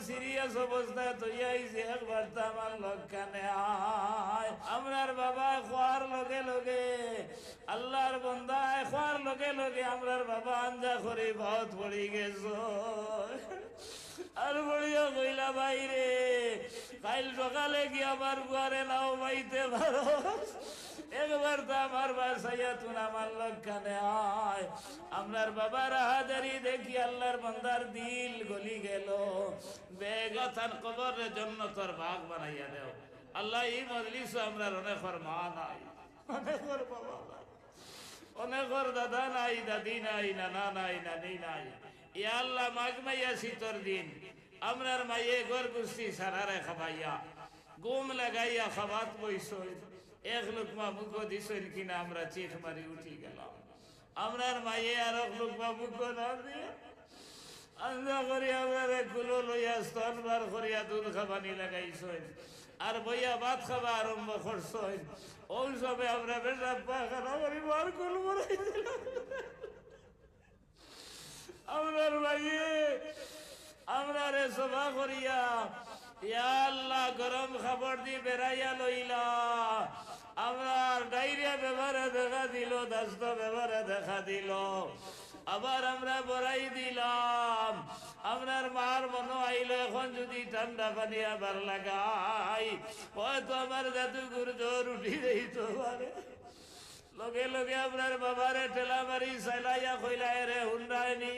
Serious অবস্থায় তৈয়াই যে একবার তো আমার লক্ষণে আয় আমরার বাবা খোয়ার লগে লগে আল্লাহর বন্দা খোয়ার লগে লগে আমরার বাবা আঞ্জা করে বহুত পড়ি গেছ আর বলিও কইলা বাইরে কাল সকালে কি আমার গুয়ারে নাও বাইতে পারো একবার তো আমার বাসাইয়া তুন আমার লক্ষণে আয় আমরার বাবার হাজারি দেখি আল্লাহর বান্দার দিল গলি গেল বেগথান কবরের জন্য তোর ভাগ বানাইয়া দেও আল্লাহ এই মজলিস আমরার অনেকর মা নাই অনেকর বাবা নাই অনেকর দাদা নাই দাদি নাই নানা নাই নানি নাই ইয়া আল্লাহ মাঘ মাইয়া শীতর দিন আমরার মাইয়ে ঘর গুষ্টি সারারে খাবাইয়া গুম লাগাইয়া খাবাত বইসই এক লোকমা মুখ দিছেন কিনা আমরা চিখ মারি উঠি গেলাম আমরার মাইয়ে আর এক লোকমা মুখ না দিয়ে আঞ্জা করিয়া আমরা কুলো লইয়া স্তন বার করিয়া দুধ খাবানি লাগাইছেন আর বইয়া ভাত খাবা আরম্ভ করছেন ওই সবে আমরা বেশা পাখানা করি বার কুল মরাই দিলাম আমরার মাইয়ে আমরা রে সভা করিয়া ইয়া আল্লাহ গরম খাবার দি বেড়াইয়া লইলা আমরা ডায়রিয়া ব্যবহারে দেখা দিল দাস্ত ব্যবহারে দেখা দিল আবার আমরা বড়াই দিলাম আমরার মার মনে আইলো এখন যদি ঠান্ডা পানি আবার লাগাই হয়তো আমার জাদুঘর জ্বর উঠি দিতে পারে লগে লগে আপনার বাবারে ঠেলা মারি সাইলাইয়া কইলাই রে হুন্ডায়নি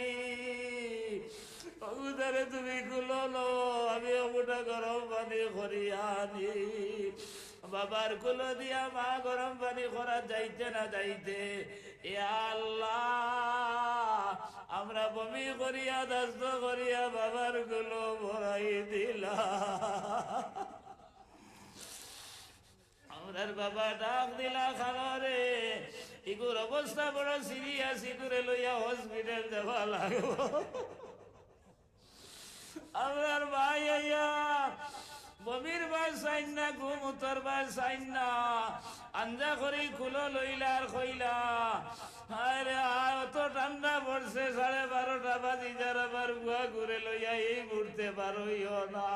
অগুদারে তুমি গুলো লো আমি অগুটা গরম পানি করিয়া আনি বাবার কুলো দিয়া মা গরম পানি করা যাইতে না যাইতে এ আল্লাহ আমরা বমি করিয়া দাস্ত করিয়া বাবার গুলো ভরাই দিলা আমরার বাবা ডাক দিলা খানরে ইগুর অবস্থা বড় সিরিয়াস ইগুরে লইয়া হসপিটাল যাওয়া লাগবো আমরার ভাই আইয়া বমির বাস চাইন না ঘুমুতর বাস চাইন না আঞ্জা করি কুলো লইলা আর কইলা আরে অত ঠান্ডা পড়ছে 12:30 বাজি যার আবার গুয়া ঘুরে লইয়া এই ঘুরতে পারইও না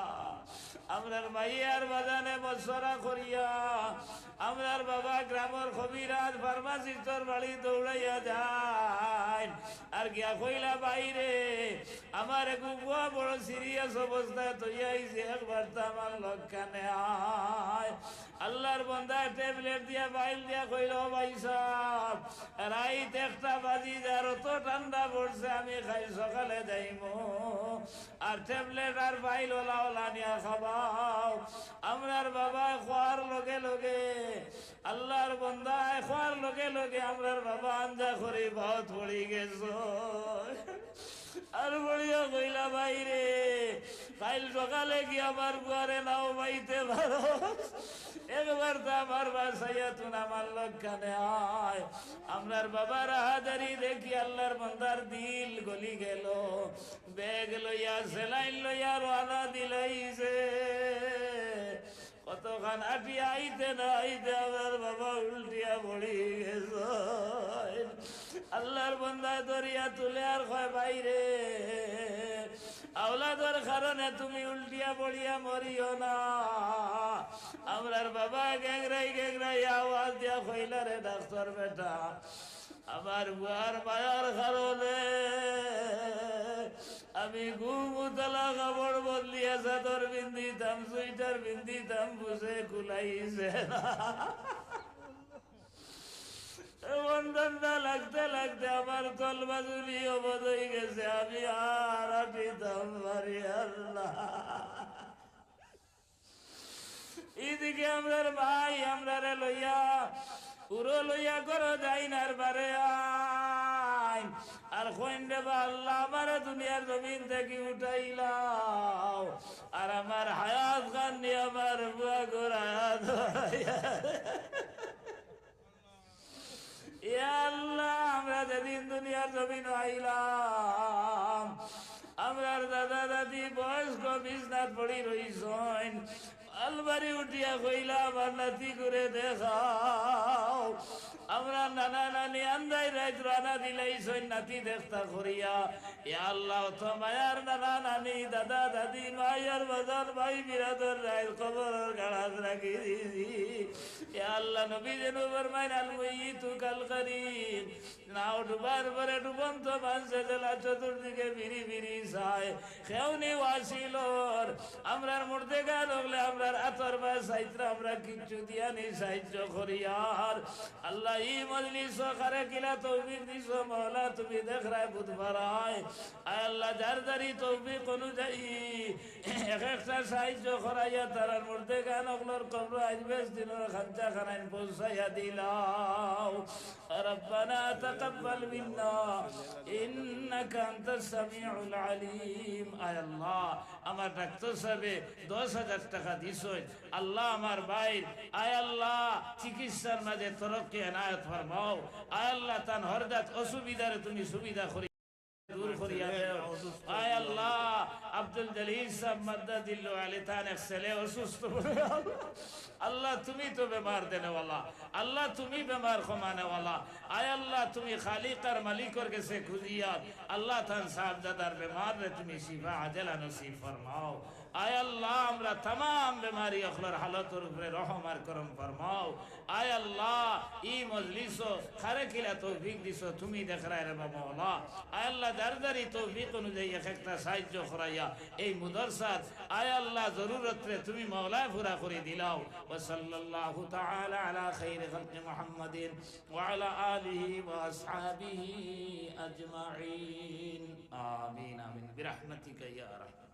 আমরার মাইয়ার বাজানে বছরা করিয়া আমরার বাবা গ্রামের কবিরাজ ফার্মাসিস্টর বাড়ি দৌড়াইয়া যায় আর গিয়া কইলা বাইরে আমার গুয়া বড় সিরিয়াস অবস্থায় তৈয়াইছে একবার তো আমার লক্ষণে আয় আল্লাহর বান্দা ট্যাবলেট দিয়া বাইল দিয়া কইল ভাই সাহেব রাইত 1 বাজি যার তো ঠান্ডা পড়ছে আমি খাই সকালে যাইমু আর ট্যাবলেট আর বাইল ওলা ওলা নিয়া খাবাও আমরার বাবা খোয়ার লগে লগে আল্লাহর বান্দা খোয়ার লগে লগে আমরার বাবা আঞ্জা করে বহুত পড়ি গেছ আর বলিয়া কইলা বাইরে কাল সকালে কি আমার গুয়ারে নাও বাইতে পারো একবার তো আমার বাসাইয়া তুন আমার লক্ষণে আয় আমরার বাবার হাজারি দেখি আল্লাহর বান্দার দিল গলি গেল ব্যাগ লইয়া সেলাইন লইয়া রানা দিলাইছে কতখান আটি আইতে না আইতে আমার বাবা উল্টিয়া পড়ি গেছ আল্লাহর বান্দা দরিয়া তুলে আর কয় বাইরে আওলাদর কারণে তুমি উল্টিয়া পড়িয়া মরিও না আমরার বাবা গেংরাই গেংরাই আওয়াজ দিয়া কইলা রে ডাক্তার বেটা আমার বুয়ার মায়ার কারণে আমি ঘুমুতলা কাপড় বদলিয়া চাদর বিন্দিতাম সুইটার বিন্দিতাম বুঝে কুলাইছে না ঠান্ডা লাগতে লাগতে আমার তল বাজুলি অবধ হয়ে গেছে আমি আর আটিতাম পারি আল্লাহ এইদিকে আমরার ভাই আমরারে লইয়া পুরো লইয়া করো যাই নার বারে আইন আর কইন্ডে বা আল্লাহ আমার দুনিয়ার জমিন থেকে উঠাইলাও আর আমার হায়াত খান নিয়ে আমার বুয়া গোড়ায়া ধরাইয়া আল্লাহ আমরা যেদিন দুনিয়ার জমিন আইলাম আমরার দাদা দাদি বয়স্ক বিছনাথ পড়ি রইছেন আলমারি উঠিয়া কইলা আমার নাতি করে দেখাও। আমরা নানা নানি আন্দাই রাত রানা দিলাইছই নাতি দেখতা করিয়া। ইয়া আল্লাহ তো মায়ার নানা নানি দাদা দাদি মায়ার বাজার ভাই বিরাদর রায় কবরের গাড়াত রাখি দিছি। ইয়া আল্লাহ নবী যেন ফরমাইন আল মাইয়িতু কাল করিম, নাও ডুবার পরে ডুবন্ত মানুষে জেলা চতুর্দিকে বিড়ি বিড়ি চায় খেউনি ওয়াসিলর আমরার মরতে গা লাগলে আমরার আতর বা সাইত্রা আমরা কিচ্ছু দিয়া নি সাহায্য করিয়ার। আল্লাহ ই মজলিস খারে কিলা তৌফিক দিছ মওলা তুমি দেখ রায় বুধবার আয় আল্লাহ যার যারি তৌফিক অনুযায়ী এক একটা সাহায্য করাইয়া তারার মরতে গা নগলর কবর আজবেশ দিনের খাঞ্চা খানাইন পৌঁছাইয়া দিলাও। ربنا تقبل منا إنك أنت السميع العليم। আয় আল্লাহ আমার ডাক্তার সাহেবে 10,000 টাকা দিছই আল্লাহ আমার ভাই আয় আল্লাহ চিকিৎসার মাঝে তরক্কি এনায়েত ফরমাও। আয় আল্লাহ তান হরদাত অসুবিধারে তুমি সুবিধা করি দূর করিয়া দেও। আয় আল্লাহ আব্দুল জলিল সাহেব মাদ্দাদিল্লাহু আলাইহি তান এক ছেলে অসুস্থ আল্লাহ তুমি তো বেমার দেনেওয়ালা, আল্লাহ তুমি বেমার কমানেওয়ালা। আয় আল্লাহ তুমি খালিকার মালিকর কাছে খুঁজিয়া আল্লাহ তান সাহেব দাদার বেমার রে তুমি শিফা আজলা নসিব ফরমাও। আয় আল্লাহ আমরা तमाम বেমারি অখলার হালতের উপরে রহম আর করম ফরমাও। আয় আল্লাহ ই মজলিস খারে কিলা তৌফিক দিছো তুমি দেখরাই রে মাওলা। আয় আল্লাহ দারদারি তৌফিক অনুযায়ী এক একটা সাহায্য করাইয়া এই মুদরসাত আয় আল্লাহ জরুরত রে তুমি মাওলা পুরা করে দিলাও। ওয়া সাল্লাল্লাহু তাআলা আলা খাইরি খালকি মুহাম্মাদিন ওয়া আলা আলিহি ওয়া আসহাবিহি আজমাইন। আমিন আমিন বিরহমাতিকা ইয়া রাহমান।